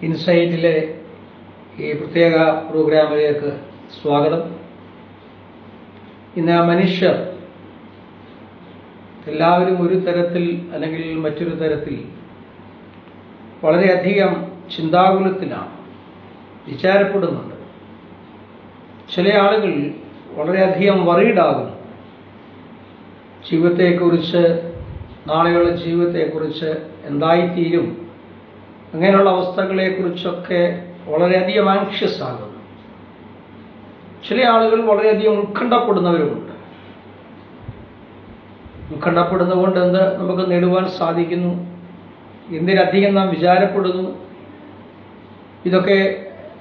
ഇൻസൈറ്റിലെ ഈ പ്രത്യേക പ്രോഗ്രാമിലേക്ക് സ്വാഗതം. ഇന്ന് മനുഷ്യർ എല്ലാവരും ഒരു തരത്തിൽ അല്ലെങ്കിൽ മറ്റൊരു തരത്തിൽ വളരെയധികം ചിന്താകുലത്തിലാണ്, വിചാരപ്പെടുന്നുണ്ട്. ചില ആളുകൾ വളരെയധികം വറീഡാകുന്നു. ജീവിതത്തെക്കുറിച്ച്, നാളെയുള്ള ജീവിതത്തെക്കുറിച്ച് എന്തായിത്തീരും, അങ്ങനെയുള്ള അവസ്ഥകളെക്കുറിച്ചൊക്കെ വളരെയധികം ആങ്ഷ്യസ് ആകുന്നു. ചില ആളുകൾ വളരെയധികം ഉത്കണ്ഠപ്പെടുന്നവരുമുണ്ട്. ഉത്കണ്ഠപ്പെടുന്നതുകൊണ്ട് എന്ത് നമുക്ക് നേടുവാൻ സാധിക്കുന്നു, എന്തിനധികം നാം വിചാരപ്പെടുന്നു, ഇതൊക്കെ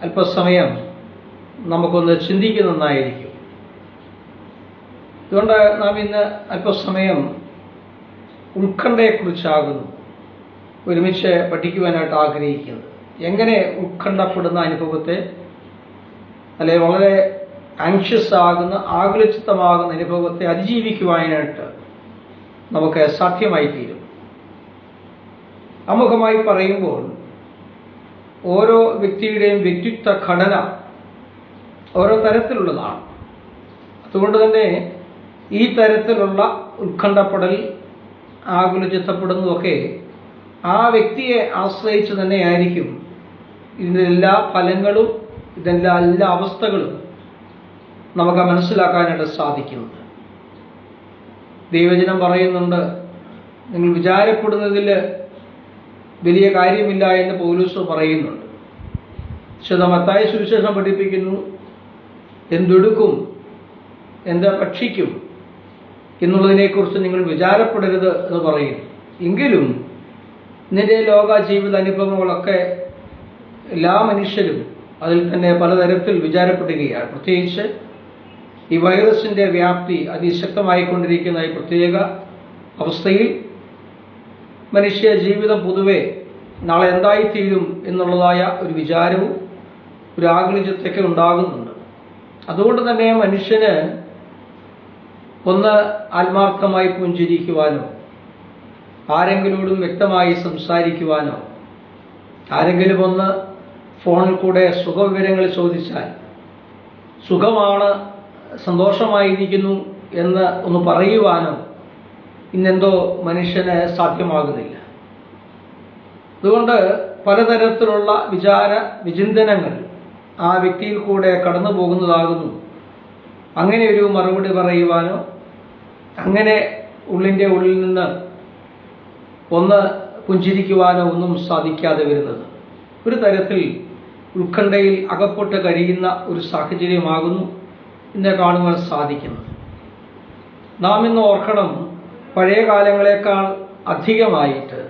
അല്പസമയം നമുക്കൊന്ന് ചിന്തിക്കുന്നതായിരിക്കും. അതുകൊണ്ട് നാം ഇന്ന് അല്പസമയം ഉത്കണ്ഠയെക്കുറിച്ചാകുന്നു ഒരുമിച്ച് പഠിക്കുവാനായിട്ട് ആഗ്രഹിക്കുന്നത്. എങ്ങനെ ഉത്കണ്ഠപ്പെടുന്ന അനുഭവത്തെ, അല്ലെങ്കിൽ വളരെ ആങ്ഷ്യസ് ആകുന്ന, ആകുലചിത്തമാകുന്ന അനുഭവത്തെ അതിജീവിക്കുവാനായിട്ട് നമുക്ക് സാധ്യമായി തീരും. ആമുഖമായി പറയുമ്പോൾ ഓരോ വ്യക്തിയുടെയും വ്യക്തിത്വ ഘടന ഓരോ തരത്തിലുള്ളതാണ്. അതുകൊണ്ട് തന്നെ ഈ തരത്തിലുള്ള ഉത്കണ്ഠപ്പെടൽ, ആകുലചിത്തപ്പെടുന്നതൊക്കെ ആ വ്യക്തിയെ ആശ്രയിച്ച് തന്നെയായിരിക്കും ഇതിൻ്റെ എല്ലാ ഫലങ്ങളും, ഇതിൻ്റെ എല്ലാ അവസ്ഥകളും നമുക്ക് മനസ്സിലാക്കാനായിട്ട് സാധിക്കുന്നത്. ദൈവജനം പറയുന്നുണ്ട്, നിങ്ങൾ വിചാരപ്പെടുന്നതിൽ വലിയ കാര്യമില്ല എന്ന് പൗലോസ് പറയുന്നുണ്ട്. വിശുദ്ധ മത്തായി സുവിശേഷം പഠിപ്പിക്കുന്നു, എന്തെടുക്കും, എന്ത് ഭക്ഷിക്കും എന്നുള്ളതിനെക്കുറിച്ച് നിങ്ങൾ വിചാരപ്പെടരുത് എന്ന് പറയുന്നു. എങ്കിലും നിന്റെ ലോക ജീവിത അനുഭവങ്ങളൊക്കെ എല്ലാ മനുഷ്യരും അതിൽ തന്നെ പലതരത്തിൽ വിചാരപ്പെടുകയാണ്. പ്രത്യേകിച്ച് ഈ വൈറസിൻ്റെ വ്യാപ്തി അതിശക്തമായിക്കൊണ്ടിരിക്കുന്ന ഈ പ്രത്യേക അവസ്ഥയിൽ മനുഷ്യ ജീവിതം പൊതുവെ നാളെ എന്തായിത്തീരും എന്നുള്ളതായ ഒരു വിചാരവും ഒരു ആകുലചിത്തമൊക്കെ ഉണ്ടാകുന്നുണ്ട്. അതുകൊണ്ട് തന്നെ മനുഷ്യന് ഒന്ന് ആത്മാർത്ഥമായി പുഞ്ചിരിക്കുവാനോ, ആരെങ്കിലോടും വ്യക്തമായി സംസാരിക്കുവാനോ, ആരെങ്കിലും ഒന്ന് ഫോണിൽ കൂടെ സുഖവിവരങ്ങൾ ചോദിച്ചാൽ സുഖമാണ്, സന്തോഷമായിരിക്കുന്നു എന്ന് ഒന്ന് പറയുവാനോ ഇന്നെന്തോ മനുഷ്യന് സാധ്യമാകുന്നില്ല. അതുകൊണ്ട് പലതരത്തിലുള്ള വിചിന്തനങ്ങൾ ആ വ്യക്തിയിൽ കൂടെ കടന്നു പോകുന്നതാകുന്നു. അങ്ങനെ ഒരു മറുപടി പറയുവാനോ, അങ്ങനെ ഉള്ളിൻ്റെ ഉള്ളിൽ നിന്ന് ഒന്ന് പുഞ്ചിരിക്കുവാനോ ഒന്നും സാധിക്കാതെ വരുന്നത് ഒരു തരത്തിൽ ഉത്കണ്ഠയിൽ അകപ്പെട്ട് കഴിയുന്ന ഒരു സാഹചര്യമാകുന്നു ഇന്ന് കാണുവാൻ സാധിക്കുന്നത്. നാം ഇന്ന് ഓർക്കണം, പഴയ കാലങ്ങളെക്കാൾ അധികമായിട്ട്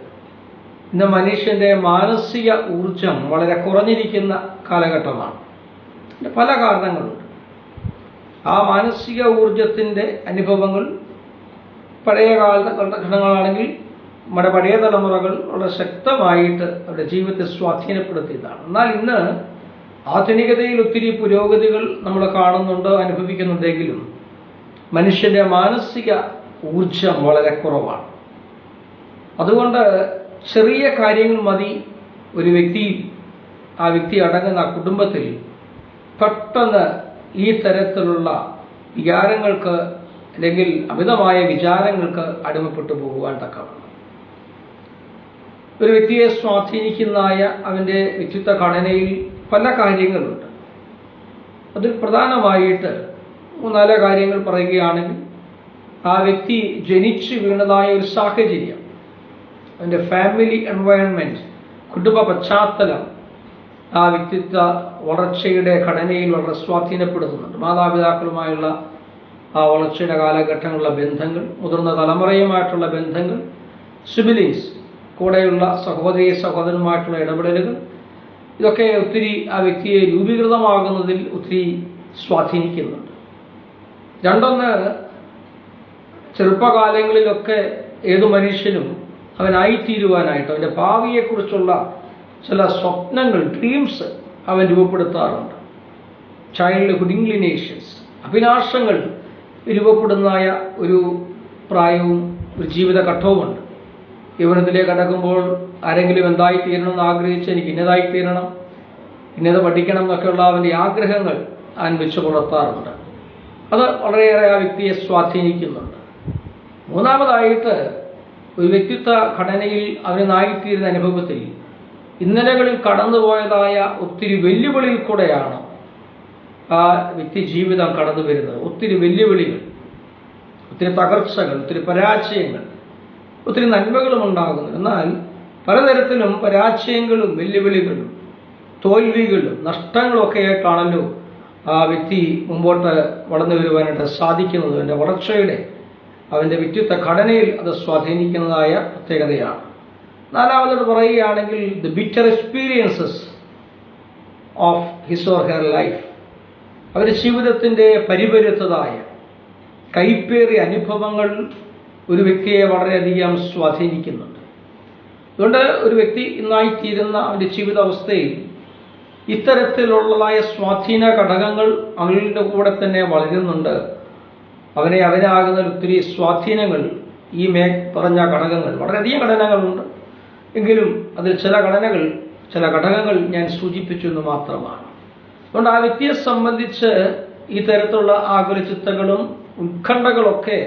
ഇന്ന് മനുഷ്യൻ്റെ മാനസിക ഊർജം വളരെ കുറഞ്ഞിരിക്കുന്ന കാലഘട്ടമാണ്. പല കാരണങ്ങളുണ്ട്. ആ മാനസിക ഊർജത്തിൻ്റെ അനുഭവങ്ങൾ പഴയ കാലഘട്ടങ്ങളാണെങ്കിൽ നമ്മുടെ പഴയ തലമുറകൾ വളരെ ശക്തമായിട്ട് അവരുടെ ജീവിതത്തെ സ്വാധീനപ്പെടുത്തിയതാണ്. എന്നാൽ ഇന്ന് ആധുനികതയിൽ ഒത്തിരി പുരോഗതികൾ നമ്മൾ കാണുന്നുണ്ട്, അനുഭവിക്കുന്നുണ്ടെങ്കിലും മനുഷ്യൻ്റെ മാനസിക ഊർജം വളരെ കുറവാണ്. അതുകൊണ്ട് ചെറിയ കാര്യങ്ങൾ മതി ഒരു വ്യക്തിയിൽ, ആ വ്യക്തി അടങ്ങുന്ന കുടുംബത്തിൽ പെട്ടെന്ന് ഈ തരത്തിലുള്ള വികാരങ്ങൾക്ക് അല്ലെങ്കിൽ അമിതമായ വിചാരങ്ങൾക്ക് അടിമപ്പെട്ടു പോകുവാൻ തക്കവണ്ണം ഒരു വ്യക്തിയെ സ്വാധീനിക്കുന്നതായ അവൻ്റെ വ്യക്തിത്വ ഘടനയിൽ പല കാര്യങ്ങളുണ്ട്. അതിൽ പ്രധാനമായിട്ട് 3-4 കാര്യങ്ങൾ പറയുകയാണെങ്കിൽ, ആ വ്യക്തി ജനിച്ചു വീണതായ ഒരു സാഹചര്യം, അവൻ്റെ ഫാമിലി എൻവയൺമെൻറ്റ്, കുടുംബ പശ്ചാത്തലം ആ വ്യക്തിത്വ വളർച്ചയുടെ ഘടനയിൽ വളരെ സ്വാധീനപ്പെടുത്തുന്നുണ്ട്. മാതാപിതാക്കളുമായുള്ള ആ വളർച്ചയുടെ കാലഘട്ടങ്ങളിലുള്ള ബന്ധങ്ങൾ, മുതിർന്ന തലമുറയുമായിട്ടുള്ള ബന്ധങ്ങൾ, സിബിലിങ്സ് കൂടെയുള്ള സഹോദരി സഹോദരന്മായിട്ടുള്ള ഇടപെടലുകൾ, ഇതൊക്കെ ഒത്തിരി ആ വ്യക്തിയെ രൂപീകൃതമാകുന്നതിൽ ഒത്തിരി സ്വാധീനിക്കുന്നുണ്ട്. രണ്ടൊന്ന്, ചെറുപ്പകാലങ്ങളിലൊക്കെ ഏതു മനുഷ്യനും അവനായിത്തീരുവാനായിട്ട് അവൻ്റെ ഭാവിയെക്കുറിച്ചുള്ള ചില സ്വപ്നങ്ങൾ, ഡ്രീംസ് അവൻ രൂപപ്പെടുത്താറുണ്ട്. ചൈൽഡ്ഹുഡ് ഇൻക്ലിനേഷൻസ്, അഭിലാഷങ്ങൾ രൂപപ്പെടുന്നതായ ഒരു പ്രായവും ഒരു ജീവിതഘട്ടവുമുണ്ട്. യൗവനത്തിലേക്ക് കടക്കുമ്പോൾ ആരെങ്കിലും എന്തായിത്തീരണമെന്ന് ആഗ്രഹിച്ച് എനിക്ക് ഇന്നതായിത്തീരണം, ഇന്നത് പഠിക്കണം എന്നൊക്കെയുള്ള അവൻ്റെ ആഗ്രഹങ്ങൾ അവൻ വെച്ച് പുലർത്താറുണ്ട്. അത് വളരെയേറെ ആ വ്യക്തിയെ സ്വാധീനിക്കുന്നുണ്ട്. മൂന്നാമതായിട്ട് ഒരു വ്യക്തിത്വ ഘടനയിൽ അവനായിത്തീരുന്ന അനുഭവത്തിൽ ഇന്നലകളിൽ കടന്നുപോയതായ ഒത്തിരി വെല്ലുവിളിയിൽ കൂടെയാണ് ആ വ്യക്തി ജീവിതം കടന്നു വരുന്നത്. ഒത്തിരി വെല്ലുവിളികൾ, ഒത്തിരി തകർച്ചകൾ, ഒത്തിരി പരാജയങ്ങൾ, ഒത്തിരി നന്മകളും ഉണ്ടാകുന്നു. എന്നാൽ പലതരത്തിലും പരാജയങ്ങളും വെല്ലുവിളികളും തോൽവികളും നഷ്ടങ്ങളും ഒക്കെ ആയിട്ടാണല്ലോ ആ വ്യക്തി മുമ്പോട്ട് വളർന്നു വരുവാനായിട്ട് സാധിക്കുന്നത്. അവൻ്റെ വളർച്ചയുടെ, അവൻ്റെ വ്യക്തിത്വ ഘടനയിൽ അത് സ്വാധീനിക്കുന്നതായ പ്രത്യേകതയാണ്. നാലാമതോട് പറയുകയാണെങ്കിൽ the bitter experiences of his or her life, അവരുടെ ജീവിതത്തിൻ്റെ പരിപരുത്തതായ കൈപ്പേറിയ അനുഭവങ്ങൾ ഒരു വ്യക്തിയെ വളരെയധികം സ്വാധീനിക്കുന്നുണ്ട്. അതുകൊണ്ട് ഒരു വ്യക്തി ഇന്നായിത്തീരുന്ന അവൻ്റെ ജീവിതാവസ്ഥയിൽ ഇത്തരത്തിലുള്ളതായ സ്വാധീന ഘടകങ്ങൾ അവരുടെ കൂടെ തന്നെ വളരുന്നുണ്ട്. അവനാകുന്ന ഒത്തിരി സ്വാധീനങ്ങൾ ഈ പറഞ്ഞ ഘടകങ്ങൾ, വളരെയധികം ഘടനകളുണ്ട്, എങ്കിലും അതിൽ ചില ഘടകങ്ങൾ ഞാൻ സൂചിപ്പിച്ചു എന്ന് മാത്രമാണ്. അതുകൊണ്ട് ആ വ്യക്തിയെ സംബന്ധിച്ച് ഈ തരത്തിലുള്ള ആകുലചിത്തകളും ഉത്കണ്ഠകളൊക്കെ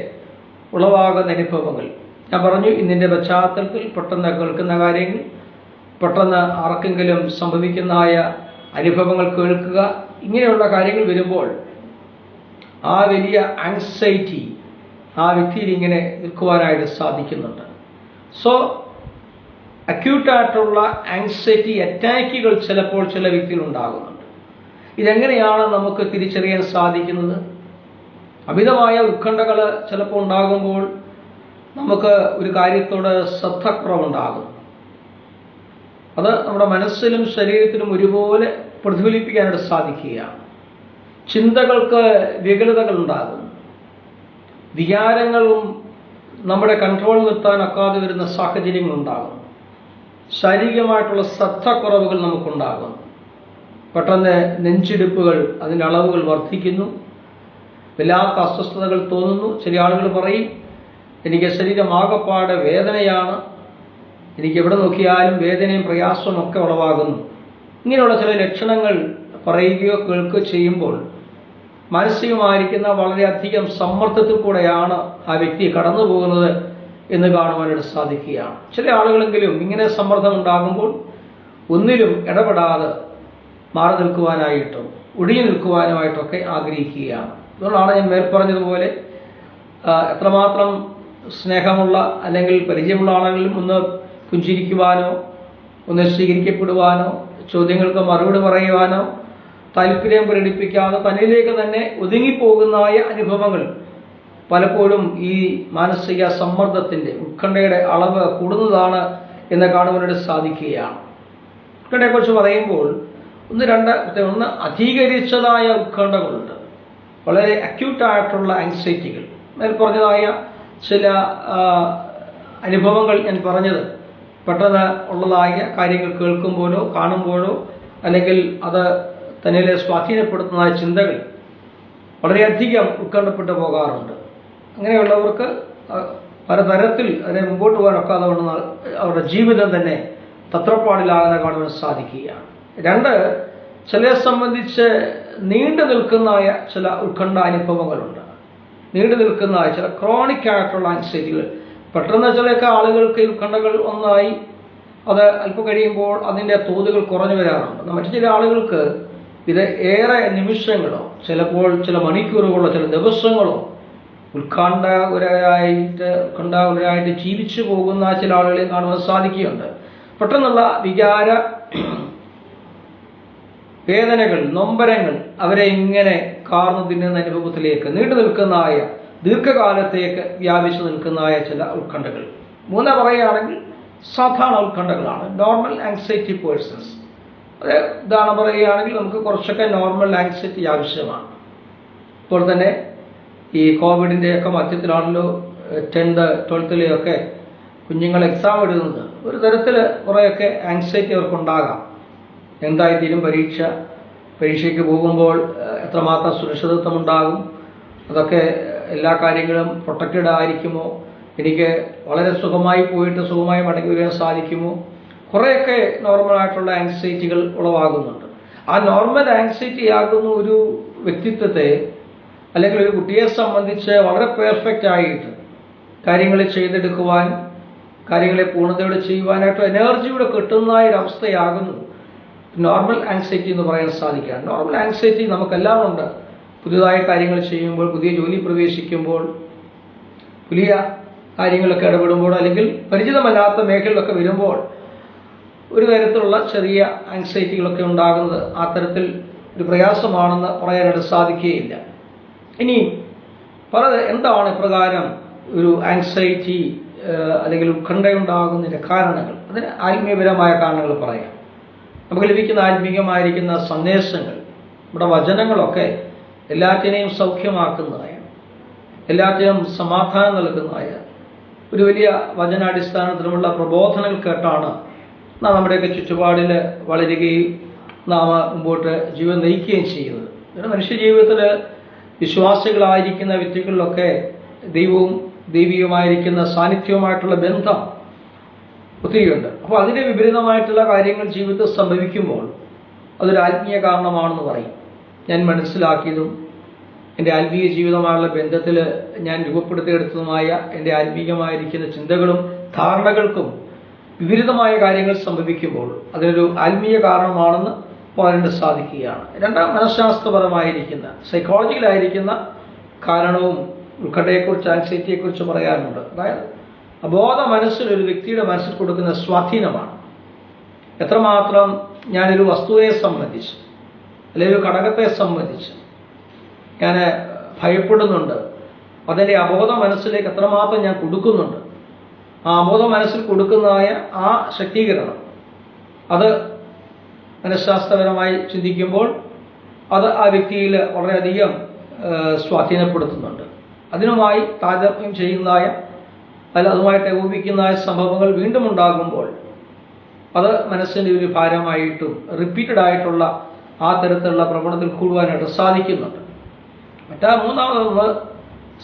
ഉളവാകുന്ന അനുഭവങ്ങൾ ഞാൻ പറഞ്ഞു. ഇന്നിൻ്റെ പശ്ചാത്തലത്തിൽ പെട്ടെന്ന് കേൾക്കുന്ന കാര്യങ്ങൾ, പെട്ടെന്ന് ആർക്കെങ്കിലും സംഭവിക്കുന്നതായ അനുഭവങ്ങൾ കേൾക്കുക, ഇങ്ങനെയുള്ള കാര്യങ്ങൾ വരുമ്പോൾ ആ വലിയ ആങ്സൈറ്റി ആ വ്യക്തിയിൽ ഇങ്ങനെ നിൽക്കുവാനായിട്ട് സാധിക്കുന്നുണ്ട്. സോ അക്യൂട്ടായിട്ടുള്ള ആങ്സൈറ്റി അറ്റാക്കുകൾ ചിലപ്പോൾ ചില വ്യക്തികൾ ഉണ്ടാകുന്നുണ്ട്. ഇതെങ്ങനെയാണ് നമുക്ക് തിരിച്ചറിയാൻ സാധിക്കുന്നത്? അമിതമായ ഉത്കണ്ഠകൾ ചിലപ്പോൾ ഉണ്ടാകുമ്പോൾ നമുക്ക് ഒരു കാര്യത്തോട് ശ്രദ്ധക്കുറവുണ്ടാകും. അത് നമ്മുടെ മനസ്സിലും ശരീരത്തിലും ഒരുപോലെ പ്രതിഫലിപ്പിക്കാനായിട്ട് സാധിക്കുകയാണ്. ചിന്തകൾക്ക് വികലതകൾ ഉണ്ടാകും, വികാരങ്ങളും നമ്മുടെ കൺട്രോൾ നിർത്താനൊക്കാതെ വരുന്ന സാഹചര്യങ്ങളുണ്ടാകും, ശാരീരികമായിട്ടുള്ള ശ്രദ്ധക്കുറവുകൾ നമുക്കുണ്ടാകും, പെട്ടെന്ന് നെഞ്ചിടിപ്പുകൾ അതിൻ്റെ അളവുകൾ വർദ്ധിക്കുന്നു, വല്ലാത്ത അസ്വസ്ഥതകൾ തോന്നുന്നു. ചില ആളുകൾ പറയും, എനിക്ക് ശരീരമാകപ്പാട് വേദനയാണ്, എനിക്ക് എവിടെ നോക്കിയാലും വേദനയും പ്രയാസവും ഒക്കെ ഉളവാകുന്നു. ഇങ്ങനെയുള്ള ചില ലക്ഷണങ്ങൾ പറയുകയോ കേൾക്കുകയോ ചെയ്യുമ്പോൾ മാനസികമായിരിക്കുന്ന വളരെയധികം സമ്മർദ്ദത്തിൽ കൂടെയാണ് ആ വ്യക്തി കടന്നു പോകുന്നത് എന്ന് കാണുവാനായിട്ട് സാധിക്കുകയാണ്. ചില ആളുകളെങ്കിലും ഇങ്ങനെ സമ്മർദ്ദം ഉണ്ടാകുമ്പോൾ ഒന്നിലും ഇടപെടാതെ മാറി നിൽക്കുവാനായിട്ടും ഒഴിഞ്ഞു നിൽക്കുവാനുമായിട്ടൊക്കെ ആഗ്രഹിക്കുകയാണ്. അതുകൊണ്ടാണ് ഞാൻ മേൽപ്പറഞ്ഞതുപോലെ എത്രമാത്രം സ്നേഹമുള്ള അല്ലെങ്കിൽ പരിചയമുള്ള ആണെങ്കിലും ഒന്ന് പുഞ്ചിരിക്കുവാനോ ഒന്ന് സ്വീകരിക്കപ്പെടുവാനോ ചോദ്യങ്ങൾക്ക് മറുപടി പറയുവാനോ താല്പര്യം പ്രകടിപ്പിക്കാതെ തന്നിലേക്ക് തന്നെ ഒതുങ്ങിപ്പോകുന്നതായ അനുഭവങ്ങൾ പലപ്പോഴും ഈ മാനസിക സമ്മർദ്ദത്തിൻ്റെ ഉത്കണ്ഠയുടെ അളവ് കൂടുന്നതാണ് എന്ന് കാണുവാനായിട്ട് സാധിക്കുകയാണ്. ഉത്കണ്ഠയെക്കുറിച്ച് പറയുമ്പോൾ ഒന്ന് അധികരിച്ചതായ ഉത്കണ്ഠകളുണ്ട്, വളരെ അക്യൂട്ടായിട്ടുള്ള ആങ്സൈറ്റികൾ. ഞാൻ പറഞ്ഞതായ ചില അനുഭവങ്ങൾ ഞാൻ പറഞ്ഞത് പെട്ടെന്ന് ഉള്ളതായ കാര്യങ്ങൾ കേൾക്കുമ്പോഴോ കാണുമ്പോഴോ അല്ലെങ്കിൽ അത് തന്നിലെ സ്വാധീനപ്പെടുത്തുന്നതായ ചിന്തകൾ വളരെയധികം ഉത്കണ്ഠപ്പെട്ടു പോകാറുണ്ട്. അങ്ങനെയുള്ളവർക്ക് പലതരത്തിൽ അതിനെ മുമ്പോട്ട് പോകാനൊക്കാതെ വന്നാൽ അവരുടെ ജീവിതം തന്നെ തത്രപ്പാടിലാകാതെ കാണുവാൻ സാധിക്കുകയാണ്. രണ്ട്, ചിലരെ സംബന്ധിച്ച് നീണ്ടു നിൽക്കുന്നതായ ചില ഉത്കണ്ഠ അനുഭവങ്ങളുണ്ട്. നീണ്ടു നിൽക്കുന്നതായ ചില ക്രോണിക് ആയിട്ടുള്ള ആൻസൈറ്റികൾ. പെട്ടെന്ന് ചിലയൊക്കെ ആളുകൾക്ക് ഈ ഉത്കണ്ഠകൾ ഒന്നായി അത് അല്പം കഴിയുമ്പോൾ അതിൻ്റെ തോതുകൾ കുറഞ്ഞു വരാറുണ്ട്. മറ്റു ചില ആളുകൾക്ക് ഇത് ഏറെ നിമിഷങ്ങളോ ചിലപ്പോൾ ചില മണിക്കൂറുകളോ ചില ദിവസങ്ങളോ ഉത്കണ്ഠാകുലരായിട്ട് ജീവിച്ചു പോകുന്ന ചില ആളുകളെയും കാണുവാൻ സാധിക്കുകയുണ്ട്. പെട്ടെന്നുള്ള വികാര വേദനകൾ, നൊമ്പരങ്ങൾ അവരെ ഇങ്ങനെ കാർന്നു തിന്നുന്ന അനുഭവത്തിലേക്ക് നീണ്ടു നിൽക്കുന്നതായ ദീർഘകാലത്തേക്ക് വ്യാപിച്ചു നിൽക്കുന്നതായ ചില ഉത്കണ്ഠകൾ. മൂന്ന് പറയുകയാണെങ്കിൽ സാധാരണ ഉത്കണ്ഠകളാണ്, നോർമൽ ആങ്സൈറ്റി പേഴ്സൺസ്. ഇതാണ് പറയുകയാണെങ്കിൽ നമുക്ക് കുറച്ചൊക്കെ നോർമൽ ആങ്സൈറ്റി ആവശ്യമാണ്. ഇപ്പോൾ തന്നെ ഈ കോവിഡിൻ്റെയൊക്കെ മധ്യത്തിലാണല്ലോ 10th 12th കുഞ്ഞുങ്ങൾ എക്സാം എഴുതുന്നത്. ഒരു തരത്തിൽ കുറേയൊക്കെ ആങ്സൈറ്റി അവർക്കുണ്ടാകാം. എന്തായിത്തീരും പരീക്ഷയ്ക്ക് പോകുമ്പോൾ എത്രമാത്രം സുരക്ഷിതത്വം ഉണ്ടാകും, അതൊക്കെ എല്ലാ കാര്യങ്ങളും പ്രൊട്ടക്റ്റഡ് ആയിരിക്കുമോ എനിക്ക് വളരെ സുഖമായി പോയിട്ട് സുഖമായി മടങ്ങി വരാൻ സാധിക്കുമോ? കുറേയൊക്കെ നോർമലായിട്ടുള്ള ആങ്സൈറ്റികൾ ഉളവാകുന്നുണ്ട്. ആ നോർമൽ ആങ്സൈറ്റി ആകുന്ന ഒരു വ്യക്തിത്വത്തെ അല്ലെങ്കിൽ ഒരു കുട്ടിയെ സംബന്ധിച്ച് വളരെ പെർഫെക്റ്റ് ആയിട്ട് കാര്യങ്ങൾ ചെയ്തെടുക്കുവാൻ, കാര്യങ്ങളെ പൂർണ്ണതയോടെ ചെയ്യുവാനായിട്ട് എനർജിയുടെ കിട്ടുന്നതായൊരവസ്ഥയാകുന്നു നോർമൽ ആങ്സൈറ്റി എന്ന് പറയാൻ സാധിക്കുക. നോർമൽ ആങ്സൈറ്റി നമുക്കെല്ലാം ഉണ്ട്. പുതിയതായ കാര്യങ്ങൾ ചെയ്യുമ്പോൾ, പുതിയ ജോലി പ്രവേശിക്കുമ്പോൾ, പുതിയ കാര്യങ്ങളൊക്കെ ഇടപെടുമ്പോൾ, അല്ലെങ്കിൽ പരിചിതമല്ലാത്ത മേഖലകളൊക്കെ വരുമ്പോൾ ഒരു തരത്തിലുള്ള ചെറിയ ആങ്സൈറ്റികളൊക്കെ ഉണ്ടാകുന്നത് ആ തരത്തിൽ ഒരു പ്രയാസമാണെന്ന് പറയാനായിട്ട് സാധിക്കുകയില്ല. ഇനി എന്താണ് ഇപ്രകാരം ഒരു ആങ്സൈറ്റി അല്ലെങ്കിൽ ഉത്കണ്ഠയുണ്ടാകുന്നതിൻ്റെ കാരണങ്ങൾ? അതിന് ആത്മീയപരമായ കാരണങ്ങൾ പറയാം. നമുക്ക് ലഭിക്കുന്ന ആത്മീയമായിരിക്കുന്ന സന്ദേശങ്ങൾ, നമ്മുടെ വചനങ്ങളൊക്കെ എല്ലാറ്റിനെയും സൗഖ്യമാക്കുന്നതായ, എല്ലാറ്റിനും സമാധാനം നൽകുന്നതായ ഒരു വലിയ വചനാടിസ്ഥാനത്തിലുമുള്ള പ്രബോധനങ്ങൾ കേട്ടാണ് നാം നമ്മുടെയൊക്കെ ചുറ്റുപാടിൽ വളരുകയും നാം മുമ്പോട്ട് ജീവിതം നയിക്കുകയും ചെയ്യുന്നത്. പിന്നെ മനുഷ്യ ജീവിതത്തിൽ വിശ്വാസികളായിരിക്കുന്ന വ്യക്തികളിലൊക്കെ ദൈവവും ദൈവികമായിരിക്കുന്ന സാന്നിധ്യവുമായിട്ടുള്ള ബന്ധം ഒത്തിരിയുണ്ട്. അപ്പോൾ അതിൻ്റെ വിപരീതമായിട്ടുള്ള കാര്യങ്ങൾ ജീവിതത്തിൽ സംഭവിക്കുമ്പോൾ അതൊരു ആത്മീയ കാരണമാണെന്ന് പറയും. ഞാൻ മനസ്സിലാക്കിയതും എൻ്റെ ആത്മീയ ജീവിതമായുള്ള ബന്ധത്തിൽ ഞാൻ രൂപപ്പെടുത്തിയെടുത്തതുമായ എൻ്റെ ആത്മീയമായിരിക്കുന്ന ചിന്തകളും ധാരണകൾക്കും വിപരീതമായ കാര്യങ്ങൾ സംഭവിക്കുമ്പോൾ അതിനൊരു ആത്മീയ കാരണമാണെന്ന് പറയാൻ സാധിക്കുകയാണ്. രണ്ടാം, മനഃശാസ്ത്രപരമായിരിക്കുന്ന സൈക്കോളജിക്കലായിരിക്കുന്ന കാരണവും ഉത്കണ്ഠയെക്കുറിച്ച്, ആൻസൈറ്റിയെക്കുറിച്ച് പറയാറുണ്ട്. അതായത് അബോധ മനസ്സിൽ ഒരു വ്യക്തിയുടെ മനസ്സിൽ കൊടുക്കുന്ന സ്വാധീനമാണ്. എത്രമാത്രം ഞാനൊരു വസ്തുവയെ സംബന്ധിച്ച് അല്ലെങ്കിൽ ഒരു ഘടകത്തെ സംബന്ധിച്ച് ഞാൻ ഭയപ്പെടുന്നുണ്ട്, അതിൻ്റെ അബോധ മനസ്സിലേക്ക് എത്രമാത്രം ഞാൻ കൊടുക്കുന്നുണ്ട്. ആ അബോധ മനസ്സിൽ കൊടുക്കുന്നതായ ആ ശക്തീകരണം അത് മനഃശാസ്ത്രപരമായി ചിന്തിക്കുമ്പോൾ അത് ആ വ്യക്തിയിൽ വളരെയധികം സ്വാധീനപ്പെടുത്തുന്നുണ്ട്. അതിനുമായി താരതമ്യം ചെയ്യുന്നതായ അതുമായിട്ട് ഏകോപിക്കുന്നതായ സംഭവങ്ങൾ വീണ്ടും ഉണ്ടാകുമ്പോൾ അത് മനസ്സിൻ്റെ ഒരു ഭാരമായിട്ടും റിപ്പീറ്റഡ് ആയിട്ടുള്ള ആ തരത്തിലുള്ള പ്രവണതയിൽ കൂടുവാനായിട്ട് സാധിക്കുന്നുണ്ട്. മൂന്നാമത്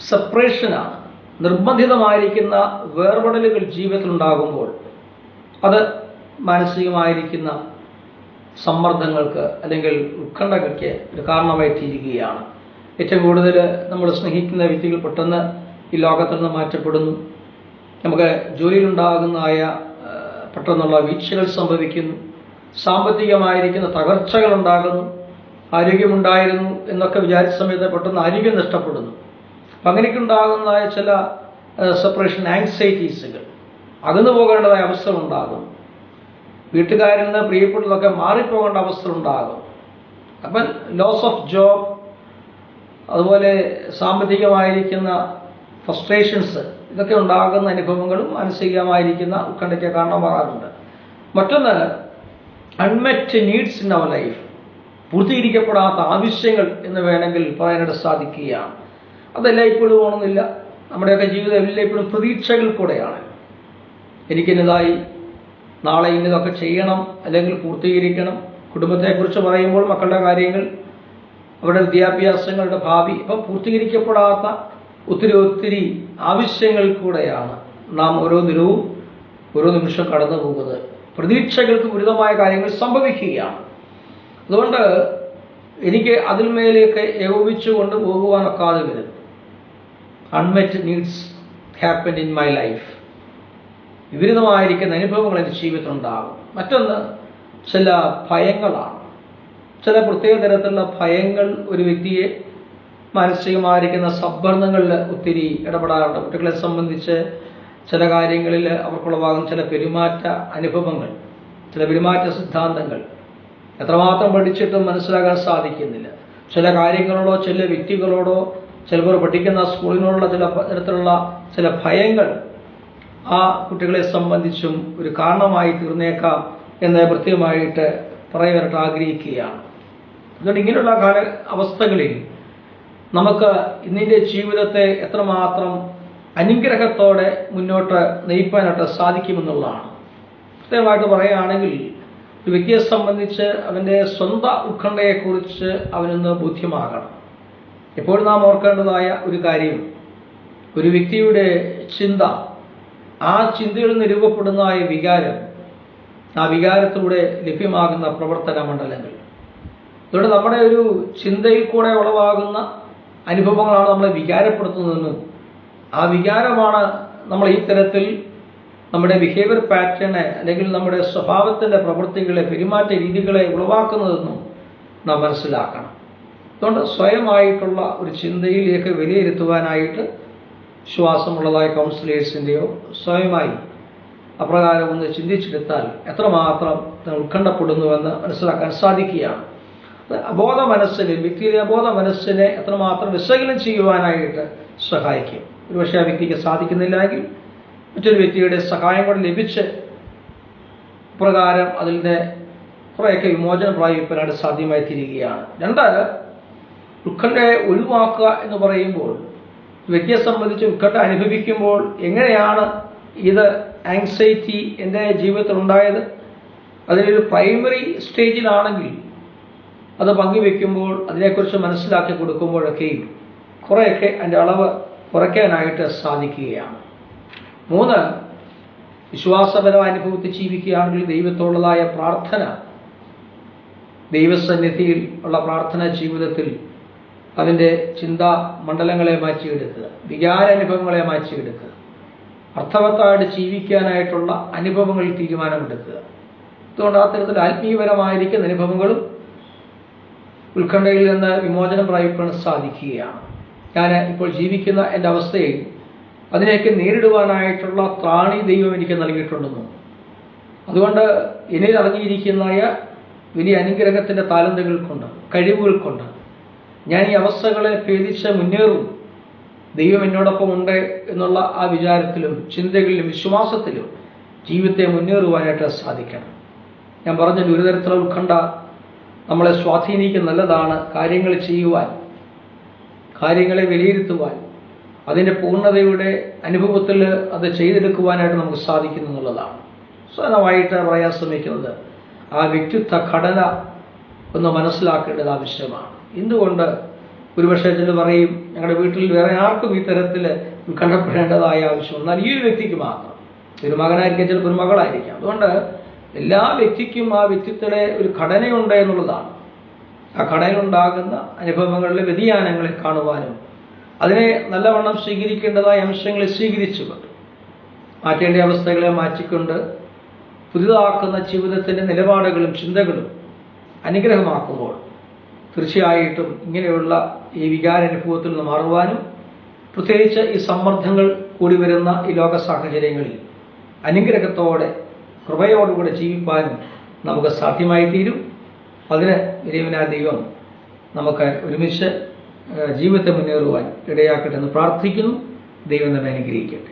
സെപ്പറേഷനാണ്. നിർബന്ധിതമായിരിക്കുന്ന വേർപെടലുകൾ ജീവിതത്തിൽ ഉണ്ടാകുമ്പോൾ അത് മാനസികമായിരിക്കുന്ന സമ്മർദ്ദങ്ങൾക്ക് അല്ലെങ്കിൽ ഉത്കണ്ഠയ്ക്ക് ഒരു കാരണമായി തീരുകയാണ്. ഏറ്റവും കൂടുതൽ നമ്മൾ സ്നേഹിക്കുന്ന വ്യക്തികൾ പെട്ടെന്ന് ഈ ലോകത്തിൽ നിന്ന് മാറ്റപ്പെടുന്നു. നമുക്ക് ജോലിയിലുണ്ടാകുന്നതായ പെട്ടെന്നുള്ള വീഴ്ചകൾ സംഭവിക്കുന്നു. സാമ്പത്തികമായിരിക്കുന്ന തകർച്ചകൾ ഉണ്ടാകുന്നു. ആരോഗ്യമുണ്ടായിരുന്നു എന്നൊക്കെ വിചാരിച്ച സമയത്ത് പെട്ടെന്ന് ആരോഗ്യം നഷ്ടപ്പെടുന്നു. അപ്പം അങ്ങനെയൊക്കെ ഉണ്ടാകുന്നതായ ചില സെപ്പറേഷൻ ആങ്സൈറ്റീസുകൾ, അകന്നു പോകേണ്ടതായ അവസ്ഥ ഉണ്ടാകും. വീട്ടുകാരിൽ നിന്ന് പ്രിയപ്പെട്ടതൊക്കെ മാറിപ്പോകേണ്ട അവസ്ഥ ഉണ്ടാകും. അപ്പം ലോസ് ഓഫ് ജോബ്, അതുപോലെ സാമ്പത്തികമായിരിക്കുന്ന ഫ്രസ്ട്രേഷൻസ്, ഇതൊക്കെ ഉണ്ടാകുന്ന അനുഭവങ്ങളും മാനസികമായിരിക്കുന്ന ഉത്കണ്ഠയ്ക്ക് കാരണമാകാറുണ്ട്. മറ്റൊന്ന് അൺമെറ്റ് നീഡ്സ് ഇൻ അവർ ലൈഫ്, പൂർത്തീകരിക്കപ്പെടാത്ത ആവശ്യങ്ങൾ എന്ന് വേണമെങ്കിൽ പറയാനായിട്ട് സാധിക്കുകയാണ്. അതെല്ലാം ഇപ്പോഴും പോകണമെന്നില്ല. നമ്മുടെയൊക്കെ ജീവിതം എല്ലാം ഇപ്പോഴും പ്രതീക്ഷകൾ കൂടെയാണ്. എനിക്കിന്നതായി, നാളെ ഇന്നതൊക്കെ ചെയ്യണം, അല്ലെങ്കിൽ പൂർത്തീകരിക്കണം. കുടുംബത്തെക്കുറിച്ച് പറയുമ്പോൾ മക്കളുടെ കാര്യങ്ങൾ, അവരുടെ വിദ്യാഭ്യാസങ്ങളുടെ ഭാവി, ഇപ്പം പൂർത്തീകരിക്കപ്പെടാത്ത ഒത്തിരി ആവശ്യങ്ങൾ കൂടെയാണ് നാം ഓരോ ദിനവും ഓരോ നിമിഷം കടന്നു പോകുന്നത്. പ്രതീക്ഷകൾക്ക് വിരുദ്ധമായ കാര്യങ്ങൾ സംഭവിക്കുകയാണ്. അതുകൊണ്ട് എനിക്ക് അതിന്മേലേക്ക് ഏകോപിച്ചു കൊണ്ട് പോകുവാനൊക്കാതെ വരും. Unmet needs happen in my life. വിപരീതമായിരിക്കുന്ന അനുഭവങ്ങൾ എൻ്റെ ജീവിതത്തിലുണ്ടാകും. മറ്റൊന്ന് ചില ഭയങ്ങളാണ്. ചില പ്രത്യേക തരത്തിലുള്ള ഭയങ്ങൾ ഒരു വ്യക്തിയെ മാനസികമായിരിക്കുന്ന സമ്മർദ്ദങ്ങളിൽ ഒത്തിരി ഇടപെടാറുണ്ട്. കുട്ടികളെ സംബന്ധിച്ച് ചില കാര്യങ്ങളിൽ അവർക്കുളവാകുന്ന ചില പെരുമാറ്റ അനുഭവങ്ങൾ, ചില പെരുമാറ്റ സിദ്ധാന്തങ്ങൾ എത്രമാത്രം പഠിച്ചിട്ടും മനസ്സിലാക്കാൻ സാധിക്കുന്നില്ല. ചില കാര്യങ്ങളോടോ ചില വ്യക്തികളോടോ ചിലപ്പോൾ പഠിക്കുന്ന സ്കൂളിനോടുള്ള ചില തരത്തിലുള്ള ചില ഭയങ്ങൾ ആ കുട്ടികളെ സംബന്ധിച്ചും ഒരു കാരണമായി തീർന്നേക്കാം എന്ന് കൃത്യമായിട്ട് പറയാനായിട്ട് ആഗ്രഹിക്കുകയാണ്. അതുകൊണ്ട് ഇങ്ങനെയുള്ള അവസ്ഥകളിൽ നമുക്ക് ഇന്നിൻ്റെ ജീവിതത്തെ എത്രമാത്രം അനുഗ്രഹത്തോടെ മുന്നോട്ട് നയിക്കാനായിട്ട് സാധിക്കുമെന്നുള്ളതാണ്. കൃത്യമായിട്ട് പറയുകയാണെങ്കിൽ ഒരു വ്യക്തിയെ സംബന്ധിച്ച് അവൻ്റെ സ്വന്തം ഉത്കണ്ഠയെക്കുറിച്ച് അവനൊന്ന് ബോധ്യമാകണം. എപ്പോഴും നാം ഓർക്കേണ്ടതായ ഒരു കാര്യം, ഒരു വ്യക്തിയുടെ ചിന്ത, ആ ചിന്തയിൽ നിന്ന് രൂപപ്പെടുന്നതായ വികാരം, ആ വികാരത്തിലൂടെ ലഭ്യമാകുന്ന പ്രവർത്തന മണ്ഡലങ്ങൾ. അതുകൊണ്ട് നമ്മുടെ ഒരു ചിന്തയിൽ കൂടെ ഉളവാകുന്ന അനുഭവങ്ങളാണ് നമ്മളെ വികാരപ്പെടുത്തുന്നതെന്നും ആ വികാരമാണ് നമ്മൾ ഈ തരത്തിൽ നമ്മുടെ ബിഹേവിയർ പാറ്റേണെ അല്ലെങ്കിൽ നമ്മുടെ സ്വഭാവത്തിൻ്റെ പ്രവൃത്തികളെ, പെരുമാറ്റ രീതികളെ ഉളവാക്കുന്നതെന്നും നാം മനസ്സിലാക്കണം. അതുകൊണ്ട് സ്വയമായിട്ടുള്ള ഒരു ചിന്തയിലേക്ക് വിലയിരുത്തുവാനായിട്ട് വിശ്വാസമുള്ളതായ കൗൺസിലേഴ്സിൻ്റെയോ സ്വയമായി അപ്രകാരം ഒന്ന് ചിന്തിച്ചെടുത്താൽ എത്രമാത്രം ഉത്കണ്ഠപ്പെടുന്നുവെന്ന് മനസ്സിലാക്കാൻ സാധിക്കുകയാണ്. അബോധ മനസ്സിന്, വ്യക്തിയിലെ അബോധ മനസ്സിനെ എത്രമാത്രം വിശകലനം ചെയ്യുവാനായിട്ട് സഹായിക്കും. ഒരുപക്ഷെ ആ വ്യക്തിക്ക് സാധിക്കുന്നില്ലെങ്കിൽ മറ്റൊരു വ്യക്തിയുടെ സഹായം കൂടെ ലഭിച്ച് പ്രകാരം അതിൽ നിന്ന് കുറേയൊക്കെ വിമോചനം പ്രാപിക്കാനായിട്ട് സാധ്യമായി തീരുകയാണ്. രണ്ട്, ഉത്കണ്ഠയെ ഒഴിവാക്കുക എന്ന് പറയുമ്പോൾ വ്യക്തിയെ സംബന്ധിച്ച് ഉത്കണ്ഠ അനുഭവിക്കുമ്പോൾ എങ്ങനെയാണ് ഇത് ആങ്സൈറ്റി എൻ്റെ ജീവിതത്തിൽ ഉണ്ടായത്, അതിലൊരു പ്രൈമറി സ്റ്റേജിലാണെങ്കിൽ അത് പങ്കുവെക്കുമ്പോൾ അതിനെക്കുറിച്ച് മനസ്സിലാക്കി കൊടുക്കുമ്പോഴൊക്കെയും കുറേയൊക്കെ അതിൻ്റെ അളവ് കുറയ്ക്കാനായിട്ട് സാധിക്കുകയാണ്. മൂന്ന്, വിശ്വാസപരമായ അനുഭവത്തിൽ ജീവിക്കുകയാണെങ്കിൽ ദൈവത്തോടുള്ളതായ പ്രാർത്ഥന, ദൈവസന്നിധിയിൽ ഉള്ള പ്രാർത്ഥനാ ജീവിതത്തിൽ അതിൻ്റെ ചിന്താ മണ്ഡലങ്ങളെ മാറ്റിയെടുക്കുക, വികാരാനുഭവങ്ങളെ മാറ്റിയെടുക്കുക, അർത്ഥവത്തായിട്ട് ജീവിക്കാനായിട്ടുള്ള അനുഭവങ്ങളിൽ തീരുമാനമെടുക്കുക. അതുകൊണ്ട് ആ തരത്തിൽ ആത്മീയപരമായിരിക്കുന്ന അനുഭവങ്ങളും ഉത്കണ്ഠയിൽ നിന്ന് വിമോചനം പ്രാപിക്കാൻ സാധിക്കുകയാണ്. ഞാൻ ഇപ്പോൾ ജീവിക്കുന്ന എൻ്റെ അവസ്ഥയിൽ അതിനെയൊക്കെ നേരിടുവാനായിട്ടുള്ള ത്രാണി ദൈവം എനിക്ക് നൽകിയിട്ടുണ്ടെന്നും അതുകൊണ്ട് എന്നിൽ അടങ്ങിയിരിക്കുന്ന വലിയ അനുഗ്രഹത്തിൻ്റെ താലന്തുകൾ കൊണ്ട്, കഴിവുകൾ കൊണ്ട് ഞാൻ ഈ അവസ്ഥകളെ ഭേദിച്ച് മുന്നേറും, ദൈവം എന്നോടൊപ്പം ഉണ്ട് എന്നുള്ള ആ വിചാരത്തിലും ചിന്തകളിലും വിശ്വാസത്തിലും ജീവിതത്തെ മുന്നേറുവാനായിട്ട് സാധിക്കണം. ഞാൻ പറഞ്ഞ ഒരു തരത്തിലുള്ള ഉത്കണ്ഠ നമ്മളെ സ്വാധീനിക്കുന്ന നല്ലതാണ്. കാര്യങ്ങൾ ചെയ്യുവാൻ, കാര്യങ്ങളെ വിലയിരുത്തുവാൻ, അതിൻ്റെ പൂർണ്ണതയുടെ അനുഭവത്തിൽ അത് ചെയ്തെടുക്കുവാനായിട്ട് നമുക്ക് സാധിക്കുന്നു എന്നുള്ളതാണ്. സ്വന്തമായിട്ട് പറയാൻ ശ്രമിക്കുന്നത് ആ വ്യക്തിത്വ ഘടന ഒന്ന് മനസ്സിലാക്കേണ്ടത് ആവശ്യമാണ്. എന്തുകൊണ്ട് ഒരുപക്ഷെ ചില പറയും ഞങ്ങളുടെ വീട്ടിൽ വേറെ ആർക്കും ഈ തരത്തിൽ ഉത്കണ്ഠപ്പെടേണ്ടതായ ആവശ്യം, എന്നാൽ ഈ ഒരു വ്യക്തിക്ക് മാത്രം, ഒരു മകനായിരിക്കാം, ചിലപ്പോൾ ഒരു മകളായിരിക്കാം. അതുകൊണ്ട് എല്ലാ വ്യക്തിക്കും ആ വ്യക്തിത്വത്തിലെ ഒരു ഘടനയുണ്ട് എന്നുള്ളതാണ്. ആ ഘടനയിലുണ്ടാകുന്ന അനുഭവങ്ങളിലെ വ്യതിയാനങ്ങളെ കാണുവാനും അതിനെ നല്ലവണ്ണം സ്വീകരിക്കേണ്ടതായ അംശങ്ങളെ സ്വീകരിച്ചുകൊണ്ട് മാറ്റേണ്ട അവസ്ഥകളെ മാറ്റിക്കൊണ്ട് പുതിയതാക്കുന്ന ജീവിതത്തിൻ്റെ നിലപാടുകളും ചിന്തകളും അനുഗ്രഹമാക്കുമ്പോൾ തീർച്ചയായിട്ടും ഇങ്ങനെയുള്ള ഈ വികാരാനുഭവത്തിൽ നിന്ന് മാറുവാനും പ്രത്യേകിച്ച് ഈ സമ്മർദ്ദങ്ങൾ കൂടി വരുന്ന ഈ ലോക സാഹചര്യങ്ങളിൽ അനുഗ്രഹത്തോടെ കൃപയോടുകൂടെ ജീവിക്കാനും നമുക്ക് സാധ്യമായി തീരും. അതിന് വലിയവനായ ദൈവം നമുക്ക് ഒരുമിച്ച് ജീവിതത്തെ മുന്നേറുവാൻ ഇടയാക്കട്ടെ എന്ന് പ്രാർത്ഥിക്കുന്നു. ദൈവം നമ്മെ അനുഗ്രഹിക്കട്ടെ.